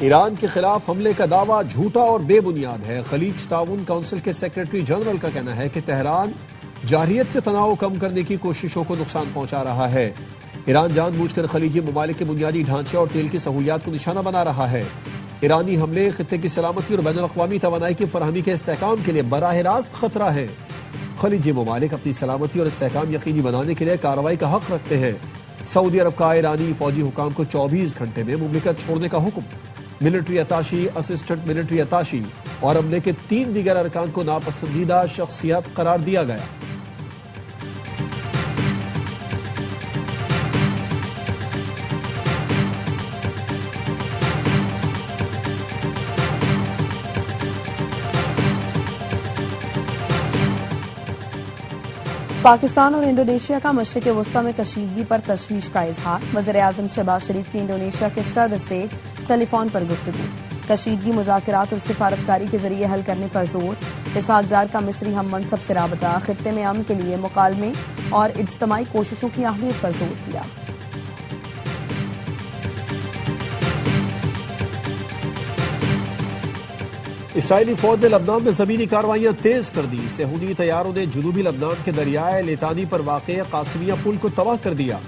ایران کے خلاف حملے کا دعویٰ جھوٹا اور بے بنیاد ہے۔ خلیج تعاون کونسل کے سیکرٹری جنرل کا کہنا ہے کہ تہران جارحیت سے تناؤ کم کرنے کی کوششوں کو نقصان پہنچا رہا ہے۔ ایران جان بوجھ کر خلیجی ممالک کے بنیادی ڈھانچے اور تیل کی سہولیات کو نشانہ بنا رہا ہے۔ ایرانی حملے خطے کی سلامتی اور بین الاقوامی توانائی کی فراہمی کے استحکام کے لیے براہ راست خطرہ ہے۔ خلیجی ممالک اپنی سلامتی اور استحکام یقینی بنانے کے لیے کارروائی کا حق رکھتے ہیں۔ سعودی عرب کا ایرانی فوجی حکام کو 24 گھنٹے میں مملکت چھوڑنے کا حکم۔ ملٹری اتاشی، اسسٹنٹ ملٹری اتاشی اور عملے کے 3 دیگر ارکان کو ناپسندیدہ شخصیات قرار دیا گیا۔ پاکستان اور انڈونیشیا کا مشرق وسطی میں کشیدگی پر تشویش کا اظہار۔ وزیر اعظم شہباز شریف کی انڈونیشیا کے صدر سے ٹیلی فون پر گفتگو۔ کشیدگی مذاکرات اور سفارتکاری کے ذریعے حل کرنے پر زور۔ اسحاق ڈار کا مصری ہم منصب سے رابطہ۔ خطے میں امن کے لیے مکالمے اور اجتماعی کوششوں کی اہمیت پر زور دیا۔ اسرائیلی فوج نے لبنان میں زمینی کارروائیاں تیز کر دی۔ صہیونی طیاروں نے جنوبی لبنان کے دریائے لیتانی پر واقع قاسمیہ پل کو تباہ کر دیا۔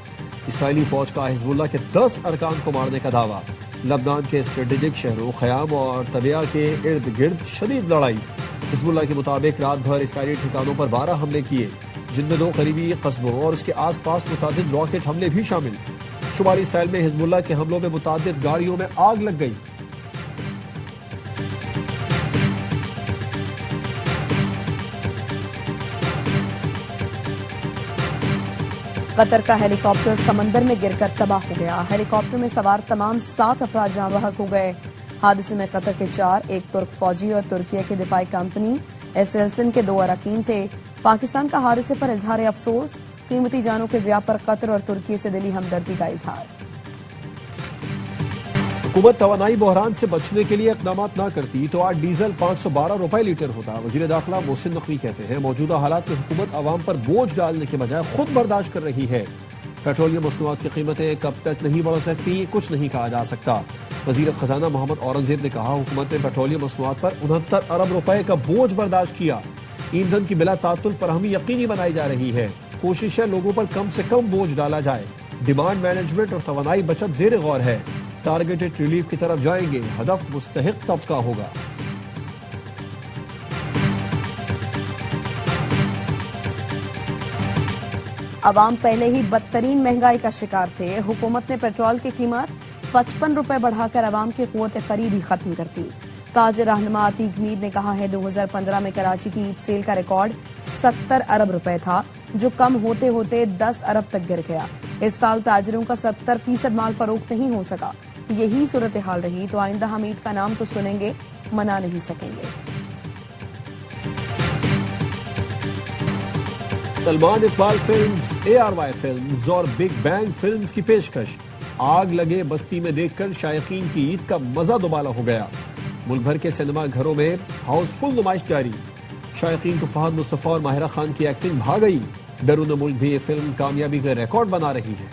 اسرائیلی فوج کا حزب اللہ کے 10 ارکان کو مارنے کا دعویٰ۔ لبنان کے اسٹریٹجک شہروں خیام اور طبیعہ کے ارد گرد شدید لڑائی۔ حزب اللہ کے مطابق رات بھر اسرائیلی ٹھکانوں پر 12 حملے کیے، جن میں 2 قریبی قصبوں اور اس کے آس پاس متعدد راکٹ حملے بھی شامل۔ شمالی اسرائیل میں حزب اللہ کے حملوں میں متعدد گاڑیوں میں آگ لگ گئی۔ قطر کا ہیلی کاپٹر سمندر میں گر کر تباہ ہو گیا۔ ہیلی کاپٹر میں سوار تمام 7 افراد جاں بحق ہو گئے۔ حادثے میں قطر کے 4، ایک ترک فوجی اور ترکیہ کی دفاعی کمپنی ایسلسن کے 2 اراکین تھے۔ پاکستان کا حادثے پر اظہار افسوس۔ قیمتی جانوں کے ضیاع پر قطر اور ترکیہ سے دلی ہمدردی کا اظہار۔ حکومت توانائی بحران سے بچنے کے لیے اقدامات نہ کرتی تو آج ڈیزل 512 روپے لیٹر ہوتا۔ وزیر داخلہ محسن نقوی کہتے ہیں موجودہ حالات میں حکومت عوام پر بوجھ ڈالنے کے بجائے خود برداشت کر رہی ہے۔ پیٹرولیم مصنوعات کی قیمتیں کب تک نہیں بڑھ سکتی کچھ نہیں کہا جا سکتا۔ وزیر خزانہ محمد اورنگزیب نے کہا حکومت نے پیٹرولیم مصنوعات پر 69 ارب روپے کا بوجھ برداشت کیا۔ ایندھن کی بلا تعطل فراہمی یقینی بنائی جا رہی ہے۔ کوشش ہے لوگوں پر کم سے کم بوجھ ڈالا جائے۔ ڈیمانڈ مینجمنٹ اور توانائی بچت زیر غور ہے۔ ٹارگیٹڈ ریلیف کی طرف جائیں گے، ہدف مستحق طبقہ ہوگا۔ عوام پہلے ہی بدترین مہنگائی کا شکار تھے۔ حکومت نے پیٹرول کی قیمت 55 روپے بڑھا کر عوام کی قوت خرید ہی ختم کر دی۔ تاجر رہنما عتیق میر نے کہا ہے 2015 میں کراچی کی عید سیل کا ریکارڈ 70 ارب روپے تھا، جو کم ہوتے ہوتے 10 ارب تک گر گیا۔ اس سال تاجروں کا 70% مال فروخت نہیں ہو سکا۔ یہی صورتحال رہی تو آئندہ ہم عید کا نام تو سنیں گے، منا نہیں سکیں گے۔ Salman Iqbal films, ARY films اور بگ بینگ فلمز کی پیشکش۔ آگ لگے بستی میں دیکھ کر شائقین کی عید کا مزہ دوبالا ہو گیا۔ ملک بھر کے سینما گھروں میں ہاؤس فل نمائش جاری۔ شائقین کو فہد مصطفیٰ اور ماہرہ خان کی ایکٹنگ بھا گئی۔ بیرون ملک بھی یہ فلم کامیابی کا ریکارڈ بنا رہی ہے۔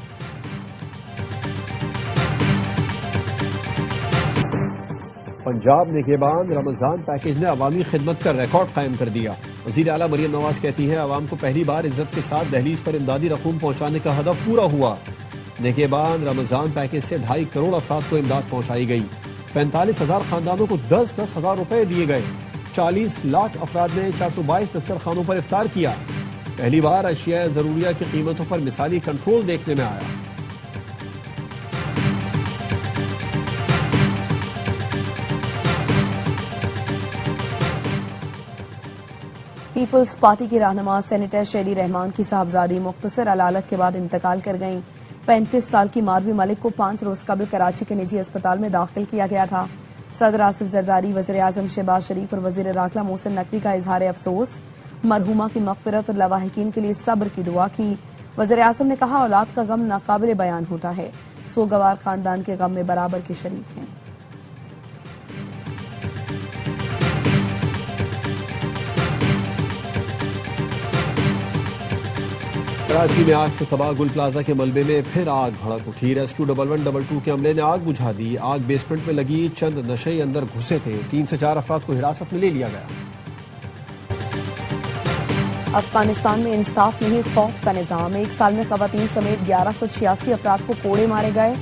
پنجاب نگہبان رمضان پیکیج نے عوامی خدمت کا ریکارڈ قائم کر دیا۔ وزیر اعلیٰ مریم نواز کہتی ہیں عوام کو پہلی بار عزت کے ساتھ دہلیز پر امدادی رقوم پہنچانے کا ہدف پورا ہوا۔ نگہبان رمضان پیکیج سے 2.5 کروڑ افراد کو امداد پہنچائی گئی۔ 45,000 خاندانوں کو 10-10 ہزار روپے دیے گئے۔ 40 لاکھ افراد نے 422 دسترخوانوں پر افطار کیا۔ پہلی بار اشیاء ضروریہ کی قیمتوں پر مثالی کنٹرول دیکھنے میں آیا۔ پیپلز پارٹی کی رہنما سینیٹر شیری رحمان کی صاحبزادی مختصر علالت کے بعد انتقال کر گئیں۔ 35 سال کی ماروی ملک کو 5 روز قبل کراچی کے نجی اسپتال میں داخل کیا گیا تھا۔ صدر آصف زرداری، وزیر اعظم شہباز شریف اور وزیر داخلہ محسن نقوی کا اظہار افسوس۔ مرحومہ کی مغفرت اور لواحقین کے لیے صبر کی دعا کی۔ وزیر اعظم نے کہا اولاد کا غم ناقابل بیان ہوتا ہے، سوگوار خاندان کے غم میں برابر کے شریک ہیں۔ کراچی میں آگ سے تباہ گل پلازا کے ملبے میں پھر آگ بھڑک اٹھی۔ ریسکیو 1122 کے عملے نے آگ بجھا دی۔ آگ بیسمنٹ میں لگی چند نشئی اندر گھسے تھے۔ 3 سے 4 افراد کو حراست میں لے لیا گیا۔ افغانستان میں انصاف نہیں خوف کا نظام۔ 1 سال میں خواتین سمیت 1186 افراد کو کوڑے مارے گئے،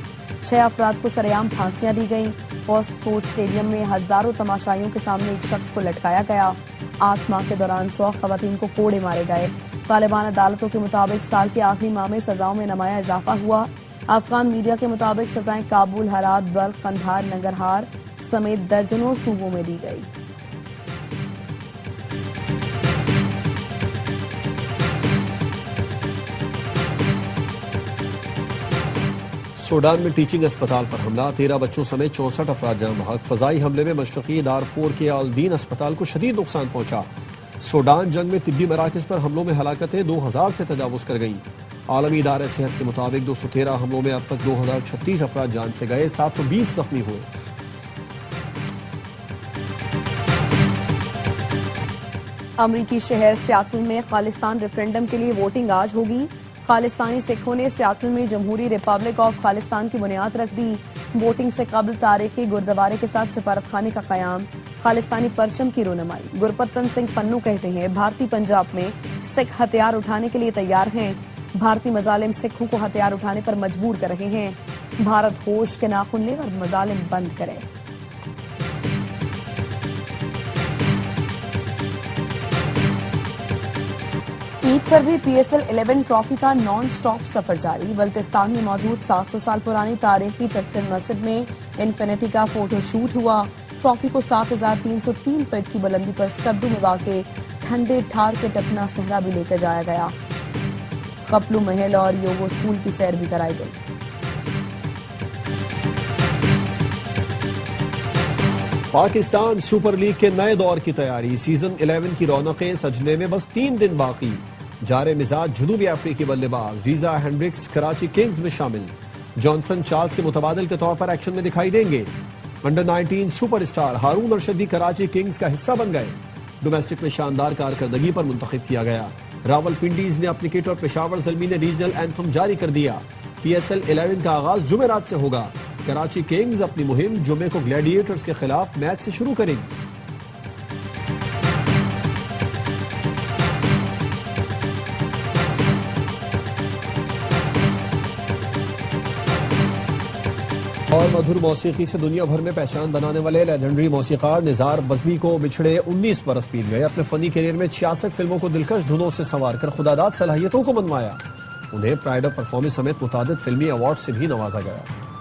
6 افراد کو سرعام پھانسیاں دی گئیں۔ پوسٹ سپورٹس اسٹیڈیم میں ہزاروں تماشائیوں کے سامنے ایک شخص کو لٹکایا گیا۔ 8 ماہ کے دوران 100 خواتین کو کوڑے مارے گئے۔ طالبان عدالتوں کے مطابق سال کے آخری ماہ میں سزاؤں میں نمایاں اضافہ ہوا۔ افغان میڈیا کے مطابق سزائیں کابل، ہرات، بلخ، قندھار، ننگرہار سمیت درجنوں صوبوں میں دی گئی۔ سوڈان میں ٹیچنگ اسپتال پر حملہ، 13 بچوں سمیت 64 افراد جاں بحق۔ فضائی حملے میں مشرقی دارفور کے الدین اسپتال کو شدید نقصان پہنچا۔ سوڈان جنگ میں طبی مراکز پر حملوں میں ہلاکتیں 2000 سے تجاوز کر گئیں۔ عالمی ادارہ صحت کے مطابق 213 حملوں میں اب تک 2036 افراد جان سے گئے، 720 زخمی ہوئے۔ امریکی شہر سیاتل میں خالستان ریفرینڈم کے لیے ووٹنگ آج ہوگی۔ خالستانی سکھوں نے سیاتل میں جمہوری ریپبلک آف خالستان کی بنیاد رکھ دی۔ ووٹنگ سے قبل تاریخی گردوارے کے ساتھ سفارت خانے کا قیام، خالستانی پرچم کی رونمائی۔ گرپتن سنگھ پنو کہتے ہیں بھارتی پنجاب میں سکھ ہتھیار اٹھانے کے لیے تیار ہیں۔ بھارتی مظالم سکھوں کو ہتھیار اٹھانے پر مجبور کر رہے ہیں۔ بھارت ہوش کے ناخن لے اور مظالم بند کرے۔ عید پر بھی پی ایس ایل 11 ٹرافی کا نان سٹاپ سفر جاری۔ بلتستان میں موجود 700 سال پرانی تاریخی چرچل مسجد میں انفینٹی کا فوٹو شوٹ ہوا۔ ٹرافی کو 7303 فٹ کی بلندی پر سکردو میں واقع ٹھنڈے ٹھار کے ٹپنا صحرا بھی لے کر جایا گیا۔ قپلو محل اور یوگو اسکول کی سیر بھی کرائی گئی۔ پاکستان سپر لیگ کے نئے دور کی تیاری، سیزن 11 کی رونقیں سجنے میں بس 3 دن باقی۔ جارے مزاج جنوبی افریقی بلے باز ریزا ہینڈرکس کراچی کنگز میں شامل۔ جانسن چارلز کے متبادل کے طور پر ایکشن میں دکھائی دیں گے۔ Under 19 superstar Haroon Arshad بھی کراچی کنگز کا حصہ بن گئے۔ ڈومیسٹک میں شاندار کارکردگی پر منتخب کیا گیا۔ راول پنڈیز نے اپنی کٹ اور پشاور زلمی نے ریجنل اینتھم جاری کر دیا۔ پی ایس ایل 11 کا آغاز جمعرات سے ہوگا۔ کراچی کنگز اپنی مہم جمعے کو گلیڈیٹرز کے خلاف میچ سے شروع کریں گی۔ اور مدھر موسیقی سے دنیا بھر میں پہچان بنانے والے لیجنڈری موسیقار نزار بزمی کو بچھڑے 19 برس بیت گئے۔ اپنے فنی کیریئر میں 66 فلموں کو دلکش دھنوں سے سنوار کر خداداد صلاحیتوں کو منوایا۔ انہیں پرائڈ آف پرفارمنس سمیت متعدد فلمی ایوارڈ سے بھی نوازا گیا۔